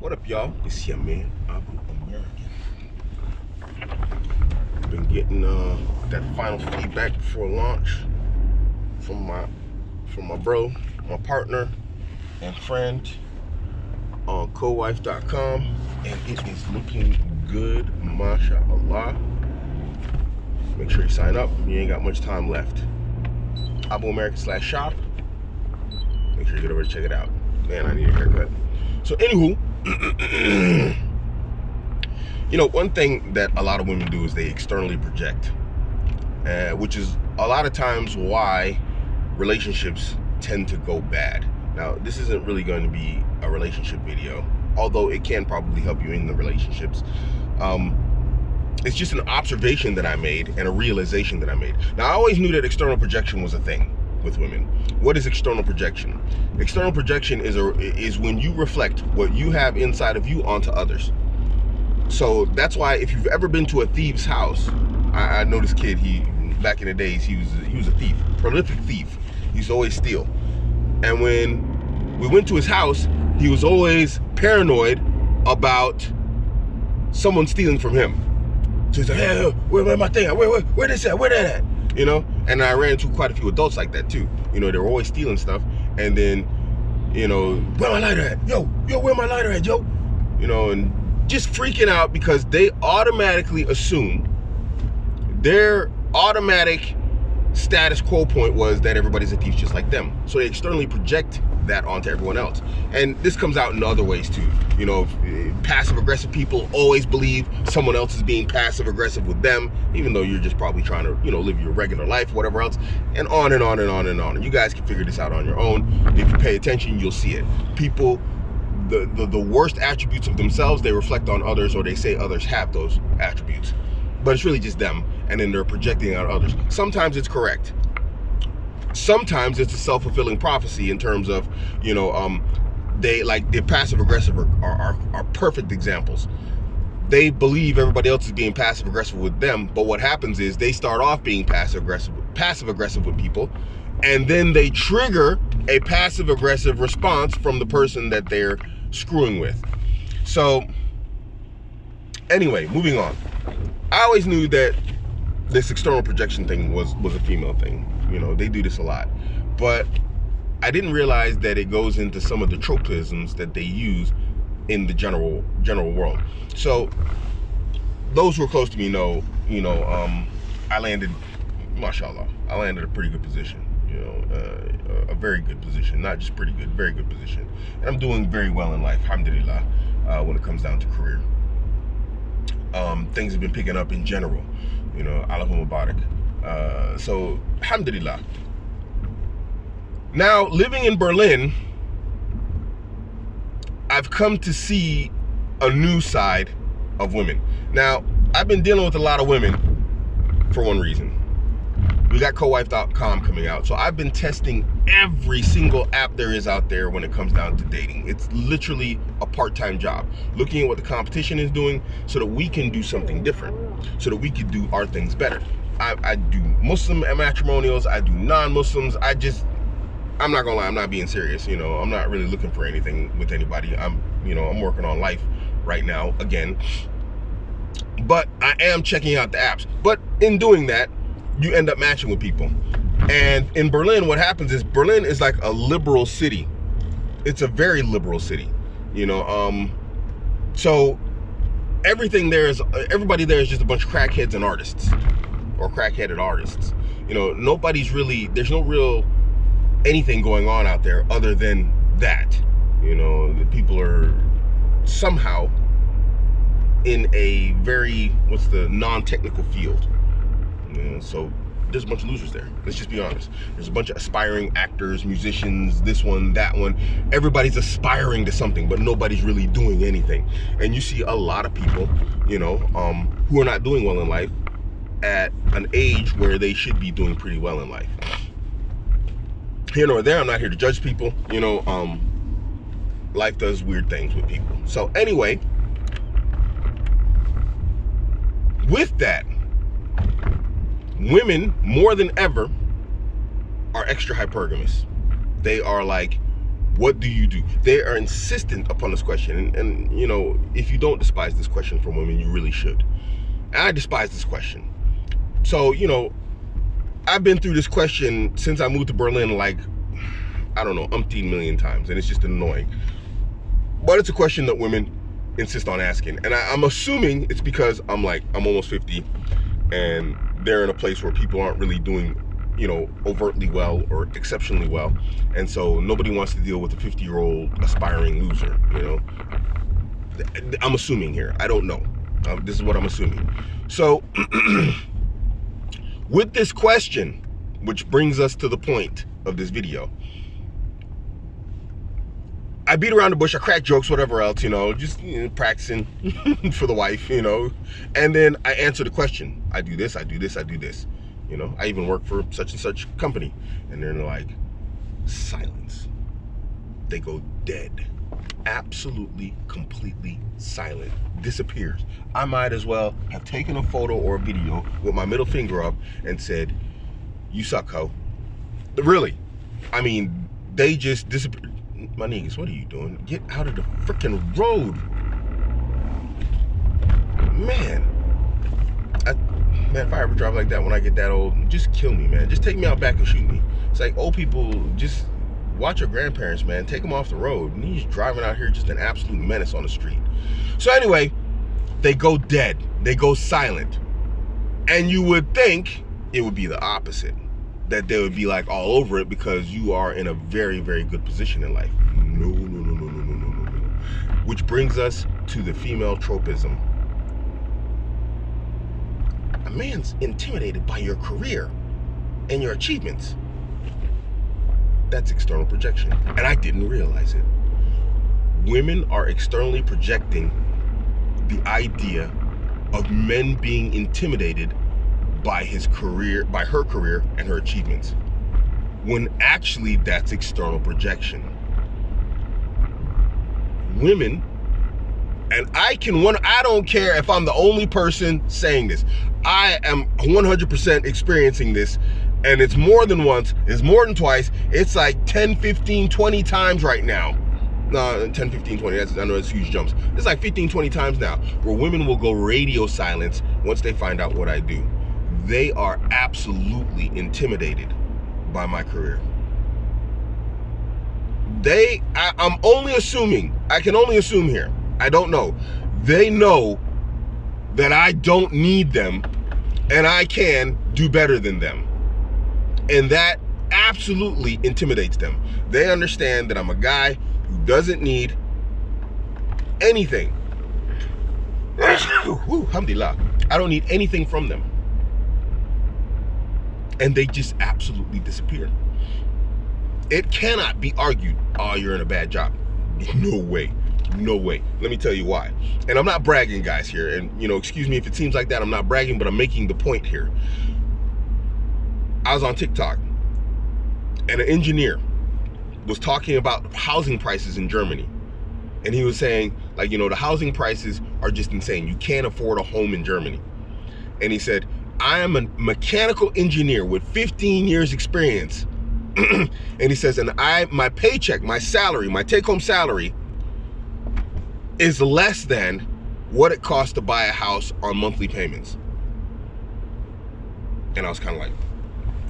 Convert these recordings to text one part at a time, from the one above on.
What up, y'all? It's your man, Abuamerican. Been getting that final feedback before launch from my bro, my partner, and friend on cowife.com, and it is looking good, mashallah. Make sure you sign up. You ain't got much time left. Abuamerican/shop. Make sure you get over to check it out. Man, I need a haircut. So, anywho. You know, one thing that a lot of women do is they externally project, which is a lot of times why relationships tend to go bad. Now, this isn't really going to be a relationship video, although it can probably help you in the relationships. It's just an observation that I made and a realization that I made. Now, I always knew that external projection was a thing with women. What is external projection? External projection is when you reflect what you have inside of you onto others. So that's why if you've ever been to a thief's house, I know this kid, back in the days, he was a thief, prolific thief. He used to always steal. And when we went to his house, he was always paranoid about someone stealing from him. So he's like, hey, where my thing at? Where this at? Where that at? You know? And I ran into quite a few adults like that too. You know, they were always stealing stuff. And then, you know, where my lighter at? Yo, where my lighter at, yo? You know, and just freaking out because they automatically assume their automatic status quo point was that everybody's a thief just like them. So they externally project that onto everyone else. And this comes out in other ways too. You know, passive aggressive people always believe someone else is being passive aggressive with them, even though you're just probably trying to, you know, live your regular life, whatever else, and on and on and on and on. And you guys can figure this out on your own. If you pay attention, you'll see it. People, the worst attributes of themselves, they reflect on others, or they say others have those attributes. But it's really just them, and then they're projecting on others. Sometimes it's correct. Sometimes it's a self-fulfilling prophecy in terms of, you know, they, like, the passive aggressive are perfect examples. They believe everybody else is being passive aggressive with them, but what happens is they start off being passive aggressive with people, and then they trigger a passive aggressive response from the person that they're screwing with. So anyway, moving on. I always knew that this external projection thing was a female thing. You know, they do this a lot. But I didn't realize that it goes into some of the tropisms that they use in the general world. So those who are close to me know, you know, I landed, mashallah, I landed a pretty good position. You know, a very good position, not just pretty good, very good position. And I'm doing very well in life, alhamdulillah, when it comes down to career. Things have been picking up in general, you know, Allahu Mubarak. So, alhamdulillah. Now, living in Berlin, I've come to see a new side of women. Now, I've been dealing with a lot of women for one reason. We got cowife.com coming out, so I've been testing every single app there is out there when it comes down to dating. It's literally a part-time job, looking at what the competition is doing so that we can do something different, so that we can do our things better. I do Muslim matrimonials, I do non-Muslims. I'm not gonna lie, I'm not being serious. You know, I'm not really looking for anything with anybody. I'm working on life right now again, but I am checking out the apps. But in doing that, you end up matching with people. And in Berlin, what happens is Berlin is like a liberal city. It's a very liberal city, you know. So everybody there is just a bunch of crackheads and artists, or crackheaded artists. You know, there's no real anything going on out there other than that. You know, the people are somehow in a very, non-technical field. You know, so there's a bunch of losers there. Let's just be honest. There's a bunch of aspiring actors, musicians, this one, that one. Everybody's aspiring to something, but nobody's really doing anything. And you see a lot of people, you know, who are not doing well in life at an age where they should be doing pretty well in life. Here nor there, I'm not here to judge people. You know, life does weird things with people. So anyway, with that, women, more than ever, are extra hypergamous. They are like What do you do? They are insistent upon this question. And you know, if you don't despise this question from women, you really should. And I despise this question. So, you know, I've been through this question since I moved to Berlin, like, I don't know, umpteen million times. And it's just annoying. But it's a question that women insist on asking. And I'm assuming it's because I'm almost 50 and they're in a place where people aren't really doing, you know, overtly well or exceptionally well. And so nobody wants to deal with a 50-year-old aspiring loser, you know. I'm assuming here. I don't know. This is what I'm assuming. So with this question, which brings us to the point of this video, I beat around the bush, I crack jokes, whatever else, you know, just practicing for the wife, you know. And then I answer the question. I do this, I do this, I do this. You know, I even work for such and such company. And they're like, silence. They go dead. Absolutely, completely silent. Disappears. I might as well have taken a photo or a video with my middle finger up and said, you suck, ho. Really. I mean, they just disappeared. My niggas, what are you doing? Get out of the freaking road. Man, if I ever drive like that when I get that old, just kill me, man. Just take me out back and shoot me. It's like old people, just watch your grandparents, man. Take them off the road. And he's driving out here just an absolute menace on the street. So anyway, they go dead. They go silent. And you would think it would be the opposite. That they would be like all over it because you are in a very, very good position in life. No. Which brings us to the female tropism. A man's intimidated by your career and your achievements. That's external projection. And I didn't realize it. Women are externally projecting the idea of men being intimidated by his career, by her career and her achievements, when actually that's external projection. Women, and I don't care if I'm the only person saying this. I am 100% experiencing this, and it's more than once, it's more than twice. It's like 10, 15, 20 times right now. No, 10, 15, 20, I know it's huge jumps. It's like 15, 20 times now where women will go radio silence once they find out what I do. They are absolutely intimidated by my career. I'm only assuming, I can only assume here, I don't know. They know that I don't need them and I can do better than them. And that absolutely intimidates them. They understand that I'm a guy who doesn't need anything. Alhamdulillah. I don't need anything from them. And they just absolutely disappear. It cannot be argued, oh, you're in a bad job. No way. No way. Let me tell you why. And I'm not bragging, guys, here. And, you know, excuse me if it seems like that. I'm not bragging, but I'm making the point here. I was on TikTok, and an engineer was talking about housing prices in Germany. And he was saying, like, you know, the housing prices are just insane. You can't afford a home in Germany. And he said, I am a mechanical engineer with 15 years experience. And he says, and my paycheck, my salary, my take-home salary is less than what it costs to buy a house on monthly payments. And I was kind of like,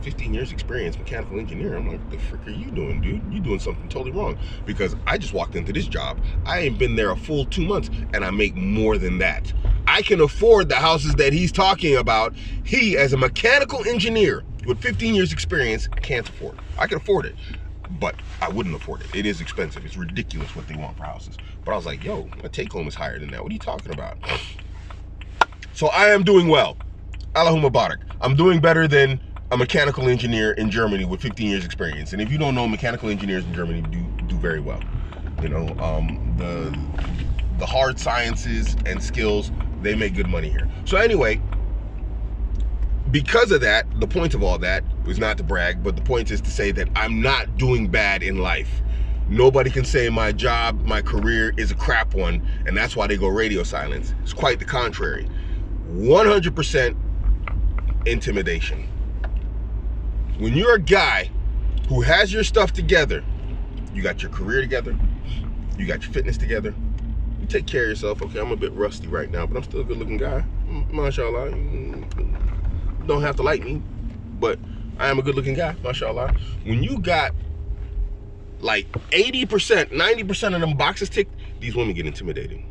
15 years experience, mechanical engineer. I'm like, what the frick are you doing, dude? You're doing something totally wrong. Because I just walked into this job. I ain't been there a full 2 months and I make more than that. I can afford the houses that he's talking about. He, as a mechanical engineer with 15 years experience, can't afford. I can afford it, but I wouldn't afford it. It is expensive. It's ridiculous what they want for houses. But I was like, yo, my take home is higher than that. What are you talking about? So I am doing well. Allahumma barak. I'm doing better than a mechanical engineer in Germany with 15 years experience. And if you don't know, mechanical engineers in Germany do very well. You know, the hard sciences and skills, they make good money here. So anyway, because of that, the point of all that was not to brag, but the point is to say that I'm not doing bad in life. Nobody can say my job, my career is a crap one, and that's why they go radio silence. It's quite the contrary. 100% intimidation. When you're a guy who has your stuff together, You got your career together. You got your fitness together. You take care of yourself. Okay, I'm a bit rusty right now, but I'm still a good looking guy. Mashallah. You don't have to like me, but I am a good looking guy. Mashallah. When you got like 80%, 90% of them boxes ticked, these women get intimidated.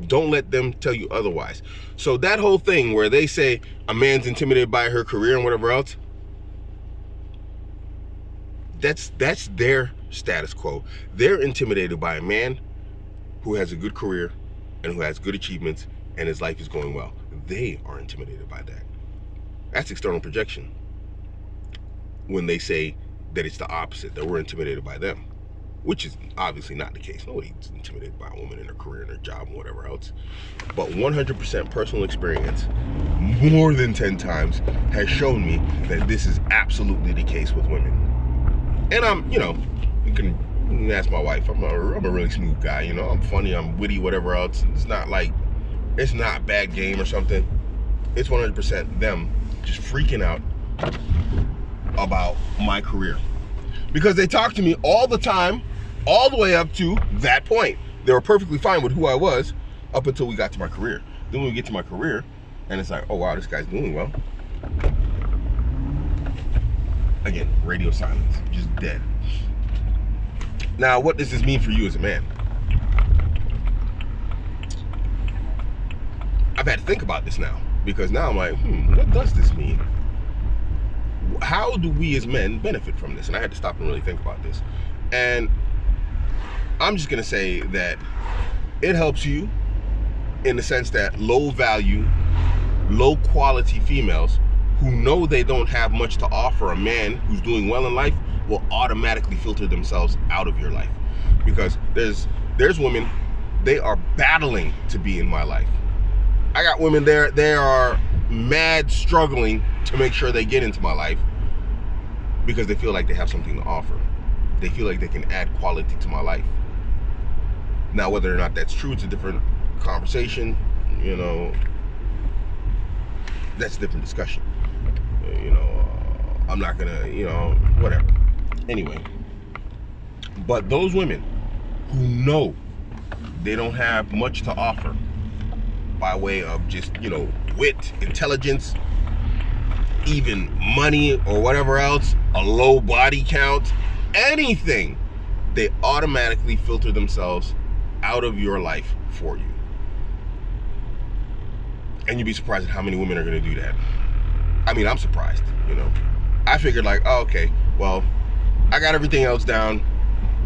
Don't let them tell you otherwise. So that whole thing where they say a man's intimidated by her career and whatever else, that's their status quo. They're intimidated by a man who has a good career and who has good achievements and his life is going well. They are intimidated by that. That's external projection. When they say that it's the opposite, that we're intimidated by them, which is obviously not the case. Nobody's intimidated by a woman in her career and her job and whatever else. But 100% personal experience, more than 10 times, has shown me that this is absolutely the case with women. And I'm, you can ask my wife. I'm a really smooth guy, I'm funny, I'm witty, whatever else. It's not like, it's not bad game or something. It's 100% them just freaking out about my career. Because they talk to me all the time, all the way up to that point. They were perfectly fine with who I was up until we got to my career. Then when we get to my career, and it's like, oh wow, this guy's doing well. Again, radio silence, just dead. Now, what does this mean for you as a man? I've had to think about this now, because now I'm like, what does this mean? How do we as men benefit from this? And I had to stop and really think about this. And I'm just gonna say that it helps you in the sense that low value, low quality females who know they don't have much to offer a man who's doing well in life will automatically filter themselves out of your life. Because there's women, they are battling to be in my life. I got women there, they are mad struggling to make sure they get into my life because they feel like they have something to offer. They feel like they can add quality to my life. Now, whether or not that's true, it's a different conversation, that's a different discussion. I'm not gonna, whatever. Anyway, but those women who know they don't have much to offer by way of just, wit, intelligence, even money or whatever else, a low body count, anything, they automatically filter themselves out of your life for you. And you'd be surprised at how many women are going to do that. I mean, I'm surprised, I figured like, oh, okay, well, I got everything else down.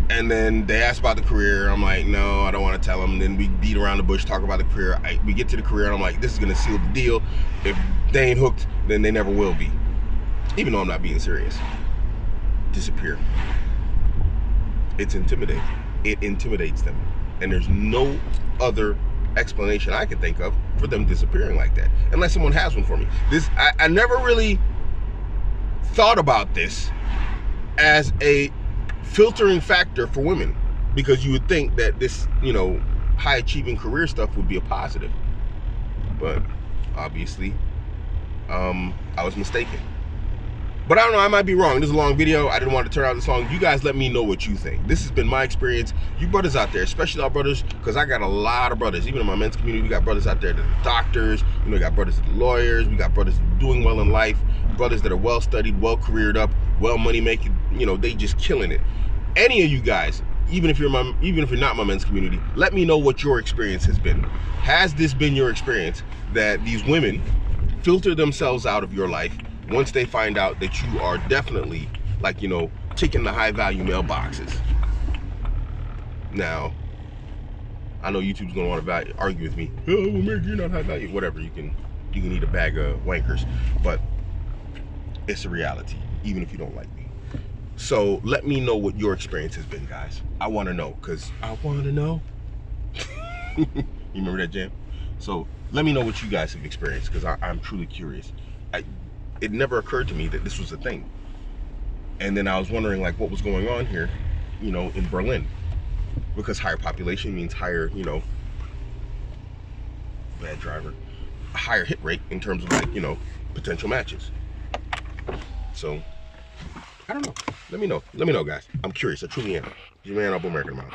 And then they asked about the career. I'm like, no, I don't want to tell them. And then we beat around the bush, talk about the career. We get to the career and I'm like, this is going to seal the deal. If they ain't hooked, then they never will be. Even though I'm not being serious. Disappear. It's intimidating. It intimidates them. And there's no other explanation I can think of for them disappearing like that, unless someone has one for me. I never really thought about this as a filtering factor for women, because you would think that this, high achieving career stuff would be a positive, but obviously I was mistaken. But I don't know, I might be wrong. This is a long video. I didn't want to turn out this long. You guys let me know what you think. This has been my experience. You brothers out there, especially our brothers, because I got a lot of brothers. Even in my men's community, we got brothers out there that are doctors. We got brothers that are lawyers. We got brothers that are doing well in life. Brothers that are well studied, well careered up, well money making. They just killing it. Any of you guys, even if you're not my men's community, let me know what your experience has been. Has this been your experience that these women filter themselves out of your life once they find out that you are definitely, like, ticking the high value mailboxes? Now, I know YouTube's gonna want to argue with me. Oh, America, you're not high value. Whatever, you can eat a bag of wankers, but it's a reality, even if you don't like me. So let me know what your experience has been, guys. I want to know, because I want to know. You remember that jam? So let me know what you guys have experienced, because I'm truly curious. It never occurred to me that this was a thing. And then I was wondering, like, what was going on here, in Berlin. Because higher population means higher, bad driver, a higher hit rate in terms of, like, potential matches. So I don't know. Let me know, guys. I'm curious. I truly am. Your man, Abuamerican, man.